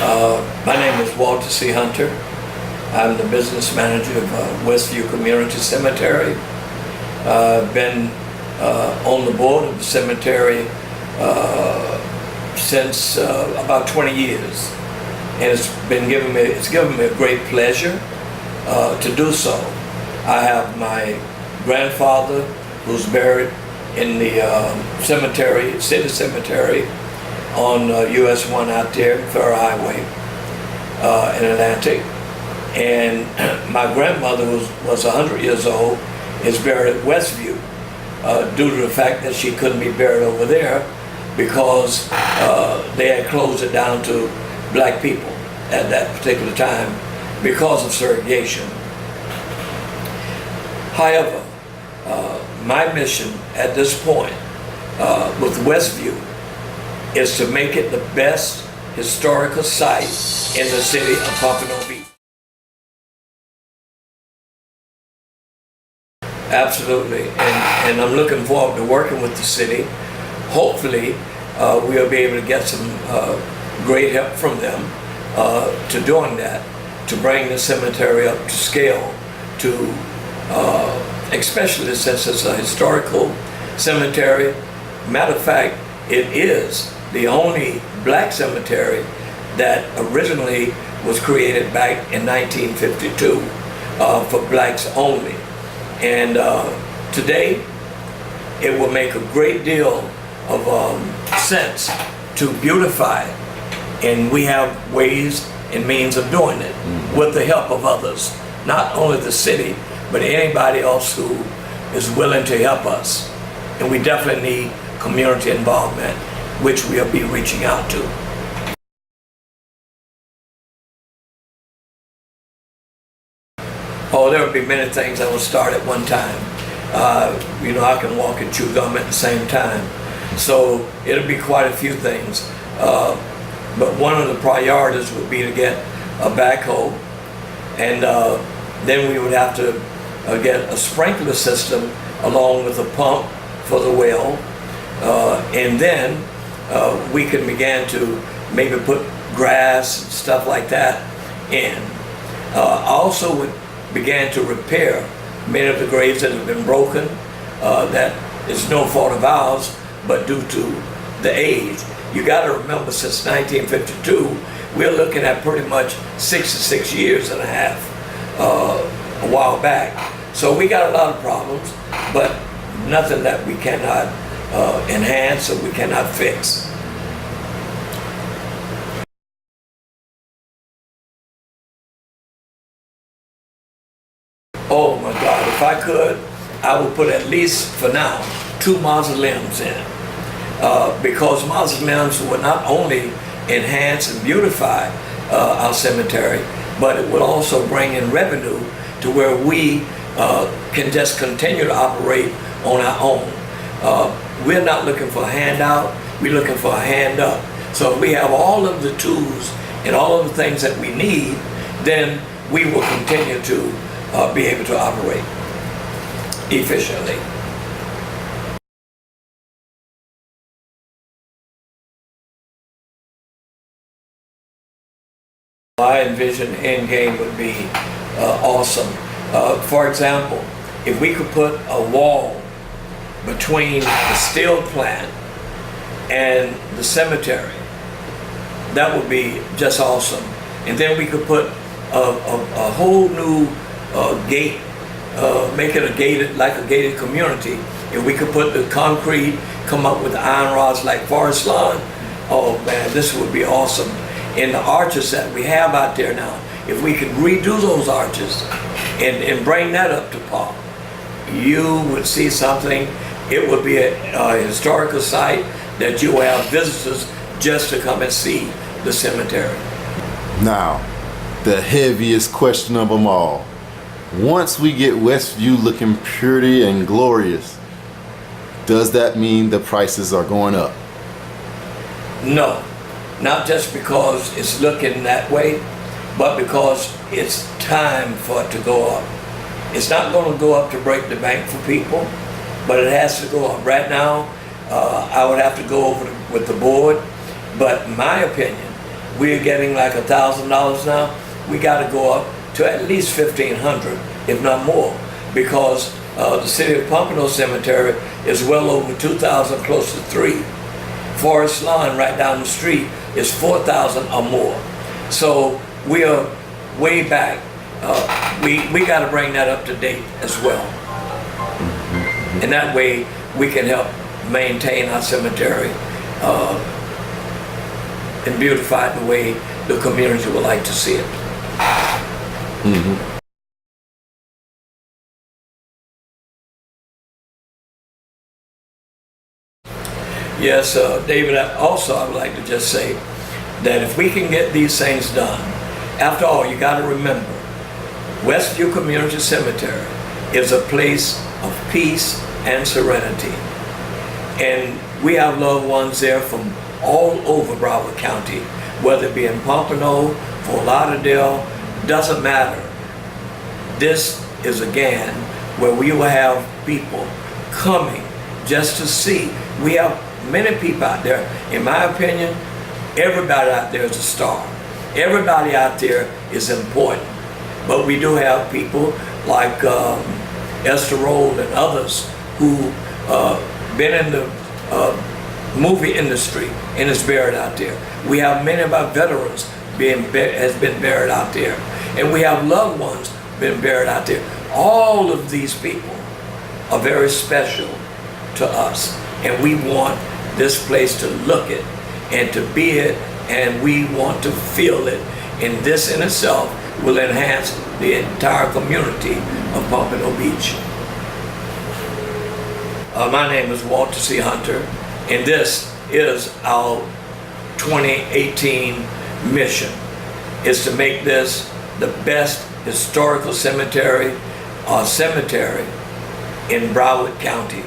My name is Walter C. Hunter. I'm the business manager of Westview Community Cemetery. I've been on the board of the cemetery since about 20 years, and it's given me a great pleasure to do so. I have my grandfather who's buried in the city cemetery on US 1 out there, Fair Highway in Atlantic. And my grandmother was 100 years old, is buried at Westview due to the fact that she couldn't be buried over there because they had closed it down to black people at that particular time because of segregation. However, my mission at this point with Westview is to make it the best historical site in the city of Pompano Beach. Absolutely, and I'm looking forward to working with the city. Hopefully, we'll be able to get some great help from them to doing that, to bring the cemetery up to scale, to especially since it's a historical cemetery. Matter of fact, it is the only black cemetery that originally was created back in 1952 for blacks only. And today, it will make a great deal of sense to beautify it. And we have ways and means of doing it with the help of others, not only the city, but anybody else who is willing to help us. And we definitely need community involvement, which we'll be reaching out to. Oh, there will be many things that will start at one time. You know, I can walk and chew gum at the same time. So it'll be quite a few things. But one of the priorities would be to get a backhoe, and then we would have to get a sprinkler system along with a pump for the well. And then we can begin to maybe put grass and stuff like that in. I also would began to repair many of the graves that have been broken. That is no fault of ours, but due to the age. You got to remember, since 1952, we're looking at pretty much 66 years and a half a while back. So we got a lot of problems, but nothing that we cannot enhance or we cannot fix. Oh my God, if I could, I would put at least, for now, 2 mausoleums in. Because mausoleums will not only enhance and beautify our cemetery, but it will also bring in revenue to where we can just continue to operate on our own. We're not looking for a handout, we're looking for a hand up. So if we have all of the tools and all of the things that we need, then we will continue to be able to operate efficiently. I envision the end game would be awesome. For example, if we could put a wall between the steel plant and the cemetery, that would be just awesome. And then we could put a whole new gate, make it like a gated community. If we could put the concrete, come up with the iron rods like Forest Lawn, oh man, this would be awesome. And the arches that we have out there now, if we could redo those arches and bring that up to par, you would see something. It would be a historical site that you will have visitors just to come and see the cemetery. Now, the heaviest question of them all. Once we get Westview looking pretty and glorious, does that mean the prices are going up? No, not just because it's looking that way, but because it's time for it to go up. It's not going to go up to break the bank for people, but it has to go up. Right now, I would have to go over with the board, but my opinion we're getting like $1,000 now. We got to go up to at least 1,500, if not more, because the city of Pompano Cemetery is well over 2,000, close to 3. Forest Lawn right down the street is 4,000 or more. So we are way back. We got to bring that up to date as well. And that way we can help maintain our cemetery and beautify it the way the community would like to see it. Yes, David, also I would like to just say that if we can get these things done, after all, you got to remember, Westview Community Cemetery is a place of peace and serenity. And we have loved ones there from all over Broward County, whether it be in Pompano, Fort Lauderdale, doesn't matter. This is again where we will have people coming just to see. We have many people out there. In my opinion, everybody out there is a star. Everybody out there is important. But we do have people like Esther Roll and others who been in the movie industry and is buried out there. We have many of our veterans has been buried out there. And we have loved ones been buried out there. All of these people are very special to us. And we want this place to look it and to be it, and we want to feel it. And this in itself will enhance the entire community of Pompano Beach. My name is Walter C. Hunter, and this is our 2018 mission, is to make this the best historical cemetery in Broward County.